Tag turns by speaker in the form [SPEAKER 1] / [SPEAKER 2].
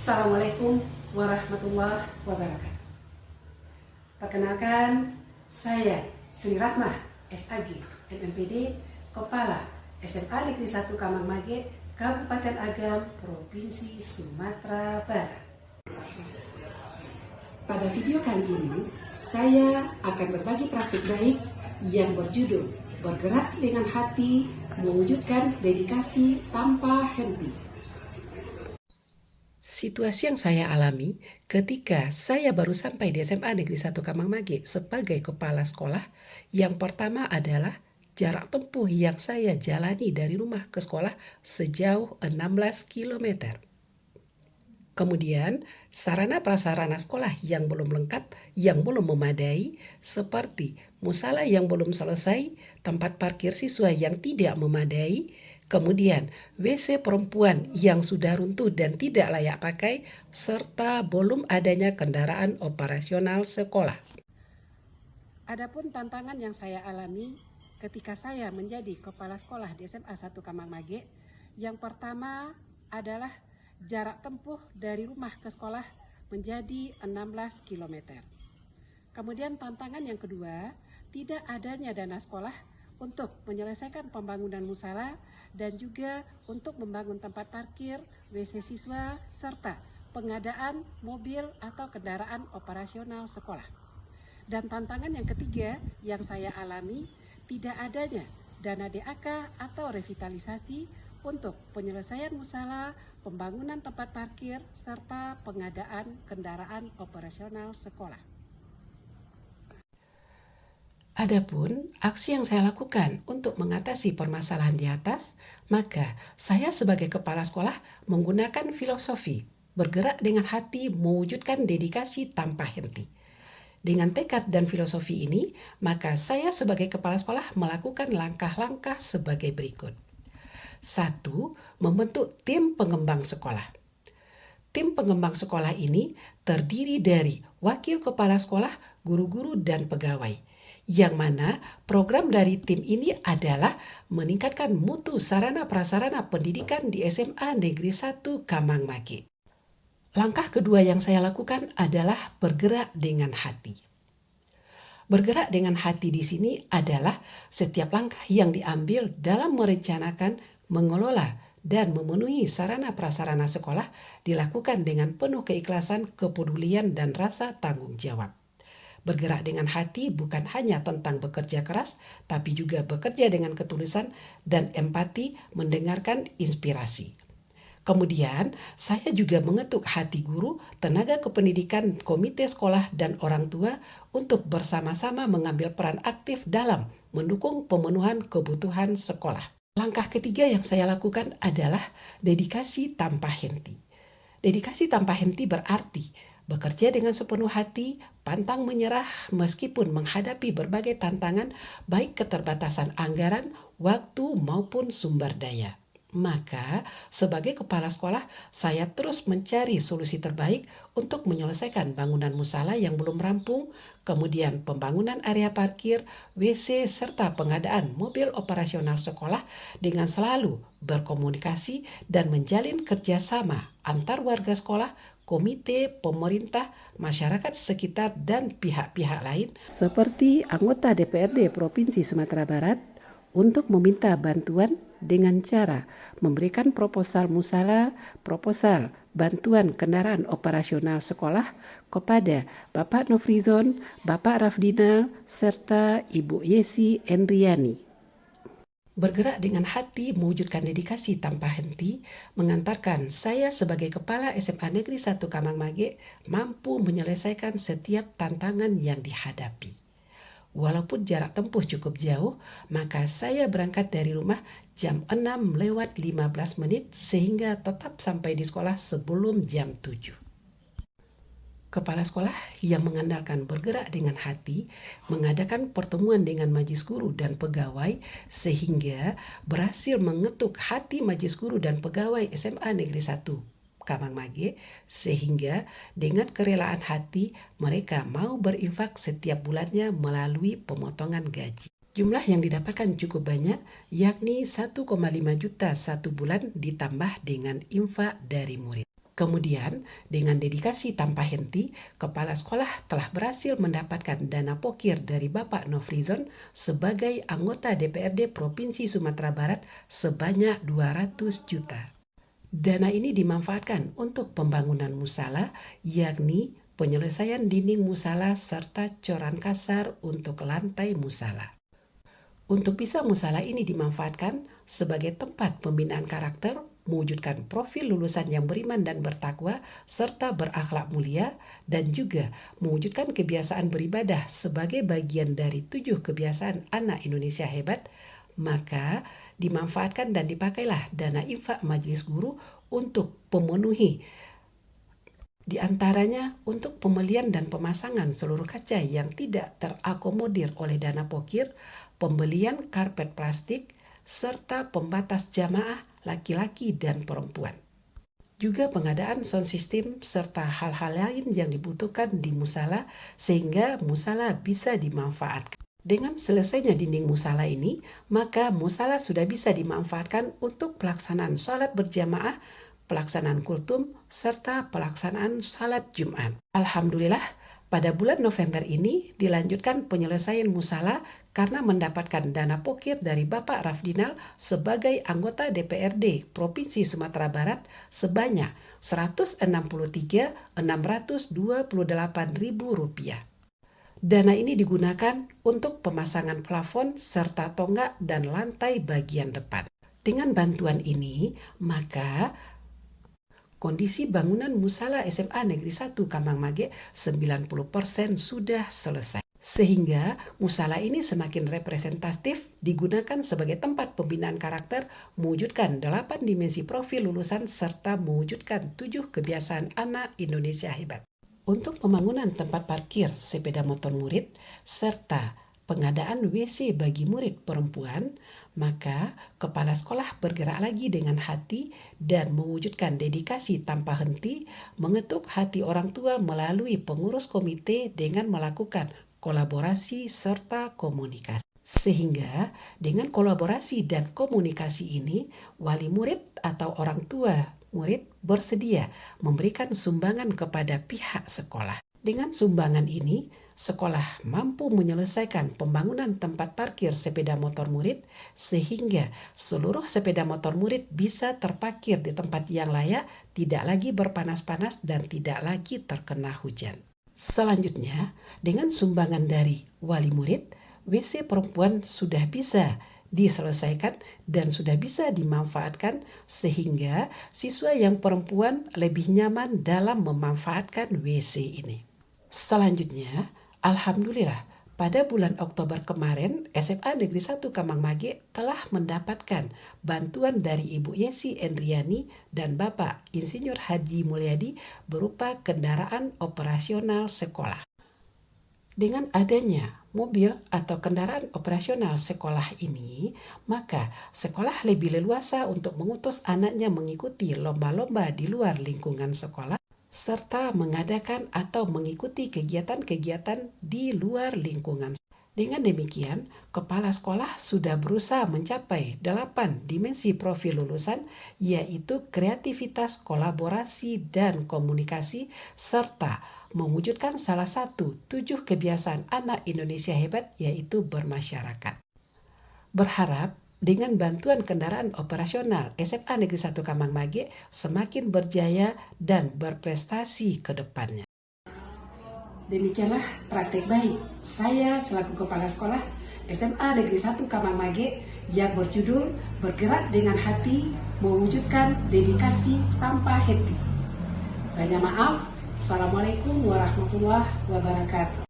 [SPEAKER 1] Assalamualaikum warahmatullahi wabarakatuh. Perkenalkan, saya Sri Rahmah SAG, MMPD, Kepala SMA Negeri 1 Kamangmage, Kabupaten Agam, Provinsi Sumatera Barat. Pada video kali ini, saya akan berbagi praktik baik yang berjudul Bergerak dengan Hati, Mewujudkan Dedikasi Tanpa Henti. Situasi yang saya alami ketika saya baru sampai di SMA Negeri 1 Kamangmage sebagai kepala sekolah, yang pertama adalah jarak tempuh yang saya jalani dari rumah ke sekolah sejauh 16 km. Kemudian, sarana prasarana sekolah yang belum lengkap, yang belum memadai, seperti musala yang belum selesai, tempat parkir siswa yang tidak memadai, kemudian WC perempuan yang sudah runtuh dan tidak layak pakai, serta belum adanya kendaraan operasional sekolah. Adapun tantangan yang saya alami ketika saya menjadi kepala sekolah di SMA 1 Kamangmage, yang pertama adalah jarak tempuh dari rumah ke sekolah menjadi 16 km. Kemudian tantangan yang kedua, tidak adanya dana sekolah untuk menyelesaikan pembangunan musala dan juga untuk membangun tempat parkir, WC siswa, serta pengadaan mobil atau kendaraan operasional sekolah. Dan tantangan yang ketiga yang saya alami, tidak adanya dana DAK atau revitalisasi untuk penyelesaian musala, pembangunan tempat parkir, serta pengadaan kendaraan operasional sekolah. Adapun aksi yang saya lakukan untuk mengatasi permasalahan di atas, maka saya sebagai kepala sekolah menggunakan filosofi bergerak dengan hati, mewujudkan dedikasi tanpa henti. Dengan tekad dan filosofi ini, maka saya sebagai kepala sekolah melakukan langkah-langkah sebagai berikut. 1. Membentuk tim pengembang sekolah. Tim pengembang sekolah ini terdiri dari wakil kepala sekolah, guru-guru, dan pegawai. Yang mana program dari tim ini adalah meningkatkan mutu sarana prasarana pendidikan di SMA Negeri 1 Kamangmage. Langkah kedua yang saya lakukan adalah bergerak dengan hati. Bergerak dengan hati di sini adalah setiap langkah yang diambil dalam merencanakan, mengelola, dan memenuhi sarana prasarana sekolah dilakukan dengan penuh keikhlasan, kepedulian, dan rasa tanggung jawab. Bergerak dengan hati bukan hanya tentang bekerja keras, tapi juga bekerja dengan ketulusan dan empati, mendengarkan inspirasi. Kemudian, saya juga mengetuk hati guru, tenaga kependidikan, komite sekolah, dan orang tua untuk bersama-sama mengambil peran aktif dalam mendukung pemenuhan kebutuhan sekolah. Langkah ketiga yang saya lakukan adalah dedikasi tanpa henti. Dedikasi tanpa henti berarti bekerja dengan sepenuh hati, pantang menyerah meskipun menghadapi berbagai tantangan, baik keterbatasan anggaran, waktu, maupun sumber daya. Maka, sebagai kepala sekolah, saya terus mencari solusi terbaik untuk menyelesaikan bangunan musala yang belum rampung, kemudian pembangunan area parkir, WC, serta pengadaan mobil operasional sekolah dengan selalu berkomunikasi dan menjalin kerjasama antar warga sekolah, komite, pemerintah, masyarakat sekitar, dan pihak-pihak lain seperti anggota DPRD Provinsi Sumatera Barat untuk meminta bantuan dengan cara memberikan proposal musala, proposal bantuan kendaraan operasional sekolah kepada Bapak Nofrizon, Bapak Rafdinal, serta Ibu Yesi Endriani. Bergerak dengan hati, mewujudkan dedikasi tanpa henti, mengantarkan saya sebagai kepala SMA Negeri 1 Kamangmage mampu menyelesaikan setiap tantangan yang dihadapi. Walaupun jarak tempuh cukup jauh, maka saya berangkat dari rumah jam 6:15 sehingga tetap sampai di sekolah sebelum jam 7. Kepala sekolah yang mengandalkan bergerak dengan hati mengadakan pertemuan dengan majelis guru dan pegawai sehingga berhasil mengetuk hati majelis guru dan pegawai SMA Negeri 1 Kamangmage, sehingga dengan kerelaan hati mereka mau berinfak setiap bulannya melalui pemotongan gaji. Jumlah yang didapatkan cukup banyak, yakni 1,5 juta satu bulan ditambah dengan infak dari murid. Kemudian, dengan dedikasi tanpa henti, kepala sekolah telah berhasil mendapatkan dana pokir dari Bapak Nofrizon sebagai anggota DPRD Provinsi Sumatera Barat sebanyak 200 juta. Dana ini dimanfaatkan untuk pembangunan musala, yakni penyelesaian dinding musala serta coran kasar untuk lantai musala. Untuk bisa musala ini dimanfaatkan sebagai tempat pembinaan karakter, mewujudkan profil lulusan yang beriman dan bertakwa, serta berakhlak mulia, dan juga mewujudkan kebiasaan beribadah sebagai bagian dari 7 kebiasaan anak Indonesia hebat, maka dimanfaatkan dan dipakailah dana infak majelis guru untuk pemenuhi di antaranya untuk pembelian dan pemasangan seluruh kaca yang tidak terakomodir oleh dana pokir, pembelian karpet plastik, serta pembatas jamaah laki-laki dan perempuan. Juga pengadaan sound system serta hal-hal lain yang dibutuhkan di musala sehingga musala bisa dimanfaatkan. Dengan selesainya dinding musala ini, maka musala sudah bisa dimanfaatkan untuk pelaksanaan sholat berjamaah, pelaksanaan kultum, serta pelaksanaan salat Jumat. Alhamdulillah, pada bulan November ini dilanjutkan penyelesaian musala karena mendapatkan dana pokir dari Bapak Rafdinal sebagai anggota DPRD Provinsi Sumatera Barat sebanyak Rp163.628.000. Dana ini digunakan untuk pemasangan plafon serta tonggak dan lantai bagian depan. Dengan bantuan ini, maka kondisi bangunan musala SMA Negeri 1 Kamangmage 90% sudah selesai. Sehingga musala ini semakin representatif digunakan sebagai tempat pembinaan karakter, mewujudkan 8 dimensi profil lulusan serta mewujudkan 7 kebiasaan anak Indonesia hebat. Untuk pembangunan tempat parkir sepeda motor murid serta pengadaan WC bagi murid perempuan, maka kepala sekolah bergerak lagi dengan hati dan mewujudkan dedikasi tanpa henti, mengetuk hati orang tua melalui pengurus komite dengan melakukan kolaborasi serta komunikasi. Sehingga dengan kolaborasi dan komunikasi ini, wali murid atau orang tua murid bersedia memberikan sumbangan kepada pihak sekolah. Dengan sumbangan ini, sekolah mampu menyelesaikan pembangunan tempat parkir sepeda motor murid sehingga seluruh sepeda motor murid bisa terparkir di tempat yang layak, tidak lagi berpanas-panas dan tidak lagi terkena hujan. Selanjutnya, dengan sumbangan dari wali murid, WC perempuan sudah bisa diselesaikan dan sudah bisa dimanfaatkan sehingga siswa yang perempuan lebih nyaman dalam memanfaatkan WC ini. Selanjutnya, alhamdulillah pada bulan Oktober kemarin SMA Negeri 1 Kamangmage telah mendapatkan bantuan dari Ibu Yesi Endriani dan Bapak Insinyur Haji Mulyadi berupa kendaraan operasional sekolah. Dengan adanya mobil atau kendaraan operasional sekolah ini, maka sekolah lebih leluasa untuk mengutus anaknya mengikuti lomba-lomba di luar lingkungan sekolah, serta mengadakan atau mengikuti kegiatan-kegiatan di luar lingkungan. Dengan demikian, kepala sekolah sudah berusaha mencapai 8 dimensi profil lulusan, yaitu kreativitas, kolaborasi, dan komunikasi, serta mewujudkan salah satu 7 kebiasaan anak Indonesia hebat, yaitu bermasyarakat. Berharap dengan bantuan kendaraan operasional SMA Negeri 1 Kamangmage semakin berjaya dan berprestasi ke depannya. Demikianlah praktek baik saya selaku kepala sekolah SMA Negeri 1 Kamangmage yang berjudul Bergerak dengan Hati Mewujudkan Dedikasi Tanpa Henti. Banyak maaf. Assalamualaikum warahmatullahi wabarakatuh.